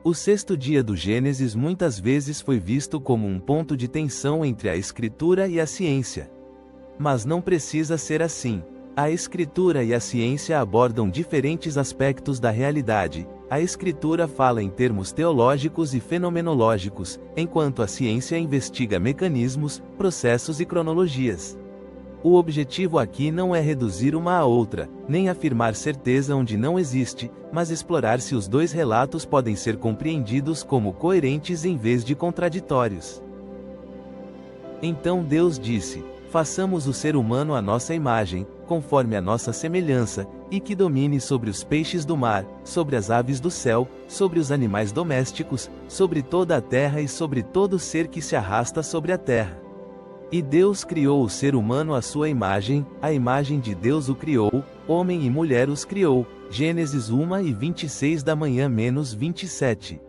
O sexto dia do Gênesis muitas vezes foi visto como um ponto de tensão entre a Escritura e a ciência. Mas não precisa ser assim. A Escritura e a ciência abordam diferentes aspectos da realidade. A Escritura fala em termos teológicos e fenomenológicos, enquanto a ciência investiga mecanismos, processos e cronologias. O objetivo aqui não é reduzir uma à outra, nem afirmar certeza onde não existe, mas explorar se os dois relatos podem ser compreendidos como coerentes em vez de contraditórios. Então Deus disse: façamos o ser humano à nossa imagem, conforme a nossa semelhança, e que domine sobre os peixes do mar, sobre as aves do céu, sobre os animais domésticos, sobre toda a terra e sobre todo ser que se arrasta sobre a terra. E Deus criou o ser humano à sua imagem, a imagem de Deus o criou, homem e mulher os criou. Gênesis 1:26 da manhã - 27.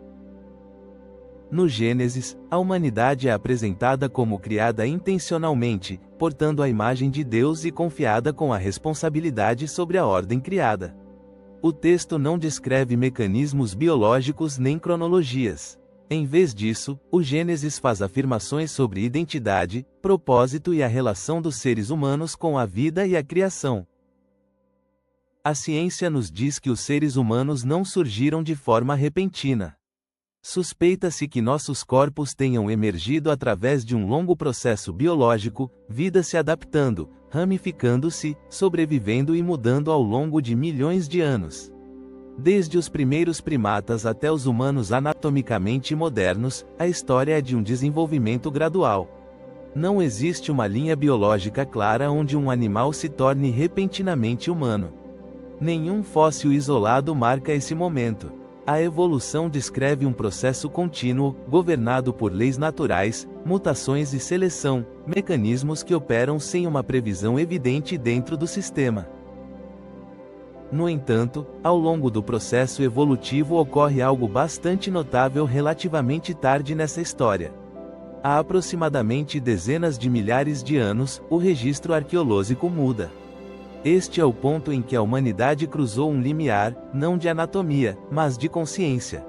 No Gênesis, a humanidade é apresentada como criada intencionalmente, portando a imagem de Deus e confiada com a responsabilidade sobre a ordem criada. O texto não descreve mecanismos biológicos nem cronologias. Em vez disso, o Gênesis faz afirmações sobre identidade, propósito e a relação dos seres humanos com a vida e a criação. A ciência nos diz que os seres humanos não surgiram de forma repentina. Suspeita-se que nossos corpos tenham emergido através de um longo processo biológico, vida se adaptando, ramificando-se, sobrevivendo e mudando ao longo de milhões de anos. Desde os primeiros primatas até os humanos anatomicamente modernos, a história é de um desenvolvimento gradual. Não existe uma linha biológica clara onde um animal se torne repentinamente humano. Nenhum fóssil isolado marca esse momento. A evolução descreve um processo contínuo, governado por leis naturais, mutações e seleção, mecanismos que operam sem uma previsão evidente dentro do sistema. No entanto, ao longo do processo evolutivo ocorre algo bastante notável relativamente tarde nessa história. Há aproximadamente dezenas de milhares de anos, o registro arqueológico muda. Este é o ponto em que a humanidade cruzou um limiar, não de anatomia, mas de consciência.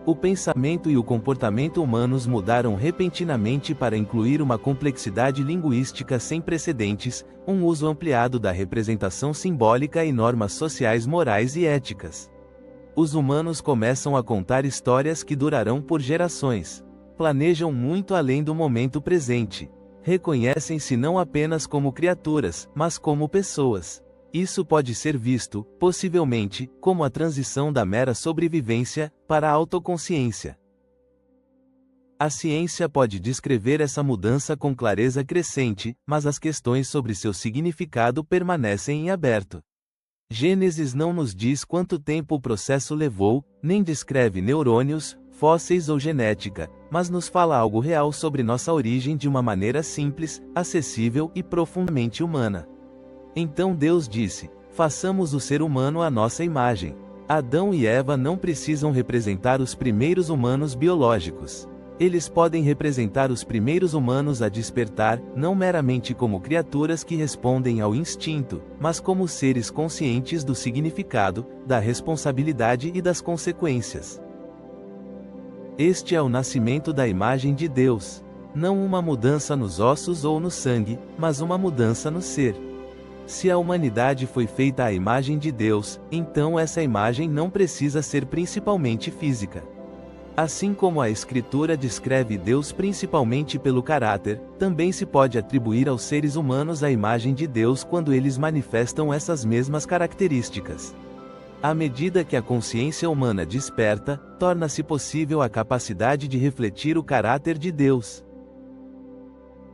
O pensamento e o comportamento humanos mudaram repentinamente para incluir uma complexidade linguística sem precedentes, um uso ampliado da representação simbólica e normas sociais morais e éticas. Os humanos começam a contar histórias que durarão por gerações. Planejam muito além do momento presente. Reconhecem-se não apenas como criaturas, mas como pessoas. Isso pode ser visto, possivelmente, como a transição da mera sobrevivência para a autoconsciência. A ciência pode descrever essa mudança com clareza crescente, mas as questões sobre seu significado permanecem em aberto. Gênesis não nos diz quanto tempo o processo levou, nem descreve neurônios, fósseis ou genética, mas nos fala algo real sobre nossa origem de uma maneira simples, acessível e profundamente humana. Então Deus disse: façamos o ser humano à nossa imagem. Adão e Eva não precisam representar os primeiros humanos biológicos. Eles podem representar os primeiros humanos a despertar, não meramente como criaturas que respondem ao instinto, mas como seres conscientes do significado, da responsabilidade e das consequências. Este é o nascimento da imagem de Deus. Não uma mudança nos ossos ou no sangue, mas uma mudança no ser. Se a humanidade foi feita à imagem de Deus, então essa imagem não precisa ser principalmente física. Assim como a Escritura descreve Deus principalmente pelo caráter, também se pode atribuir aos seres humanos a imagem de Deus quando eles manifestam essas mesmas características. À medida que a consciência humana desperta, torna-se possível a capacidade de refletir o caráter de Deus.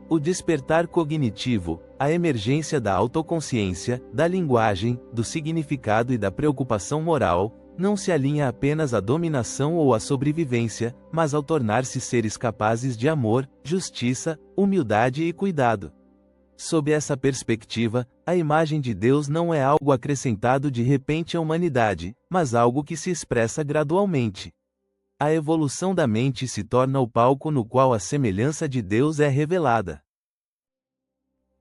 O despertar cognitivo, a emergência da autoconsciência, da linguagem, do significado e da preocupação moral, não se alinha apenas à dominação ou à sobrevivência, mas ao tornar-se seres capazes de amor, justiça, humildade e cuidado. Sob essa perspectiva, a imagem de Deus não é algo acrescentado de repente à humanidade, mas algo que se expressa gradualmente. A evolução da mente se torna o palco no qual a semelhança de Deus é revelada.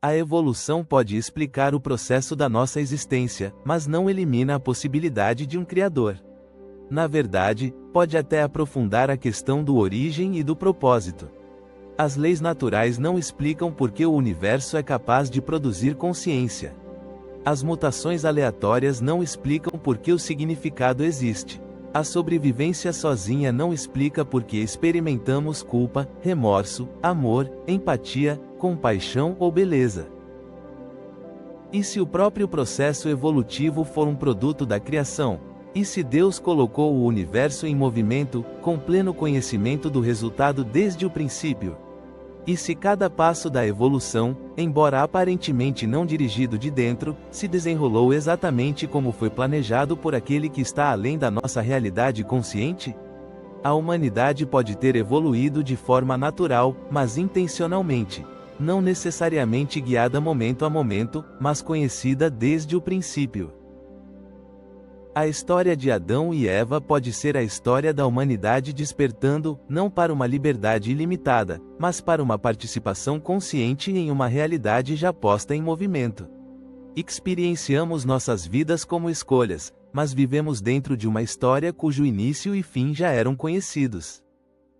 A evolução pode explicar o processo da nossa existência, mas não elimina a possibilidade de um Criador. Na verdade, pode até aprofundar a questão do origem e do propósito. As leis naturais não explicam por que o universo é capaz de produzir consciência. As mutações aleatórias não explicam por que o significado existe. A sobrevivência sozinha não explica por que experimentamos culpa, remorso, amor, empatia, compaixão ou beleza. E se o próprio processo evolutivo for um produto da criação? E se Deus colocou o universo em movimento, com pleno conhecimento do resultado desde o princípio? E se cada passo da evolução, embora aparentemente não dirigido de dentro, se desenrolou exatamente como foi planejado por aquele que está além da nossa realidade consciente? A humanidade pode ter evoluído de forma natural, mas intencionalmente. Não necessariamente guiada momento a momento, mas conhecida desde o princípio. A história de Adão e Eva pode ser a história da humanidade despertando, não para uma liberdade ilimitada, mas para uma participação consciente em uma realidade já posta em movimento. Experienciamos nossas vidas como escolhas, mas vivemos dentro de uma história cujo início e fim já eram conhecidos.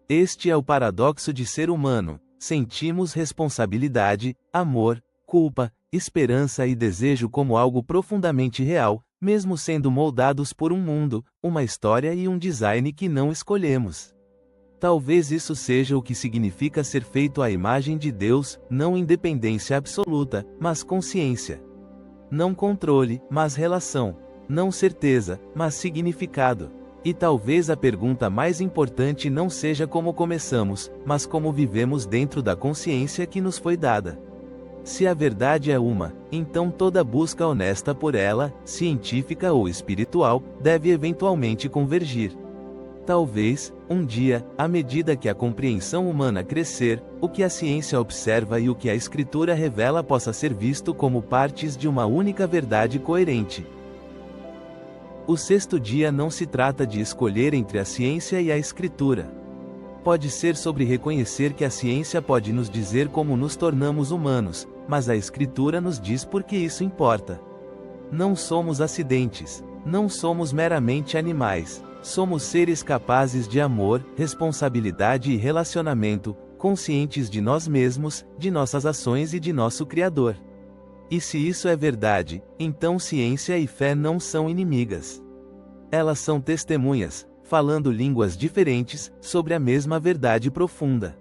Este é o paradoxo de ser humano: sentimos responsabilidade, amor, culpa, esperança e desejo como algo profundamente real, mesmo sendo moldados por um mundo, uma história e um design que não escolhemos. Talvez isso seja o que significa ser feito à imagem de Deus, não independência absoluta, mas consciência. Não controle, mas relação. Não certeza, mas significado. E talvez a pergunta mais importante não seja como começamos, mas como vivemos dentro da consciência que nos foi dada. Se a verdade é uma, então toda busca honesta por ela, científica ou espiritual, deve eventualmente convergir. Talvez, um dia, à medida que a compreensão humana crescer, o que a ciência observa e o que a escritura revela possa ser visto como partes de uma única verdade coerente. O sexto dia não se trata de escolher entre a ciência e a escritura. Pode ser sobre reconhecer que a ciência pode nos dizer como nos tornamos humanos, mas a escritura nos diz por que isso importa. Não somos acidentes. Não somos meramente animais. Somos seres capazes de amor, responsabilidade e relacionamento, conscientes de nós mesmos, de nossas ações e de nosso Criador. E se isso é verdade, então ciência e fé não são inimigas. Elas são testemunhas, falando línguas diferentes, sobre a mesma verdade profunda.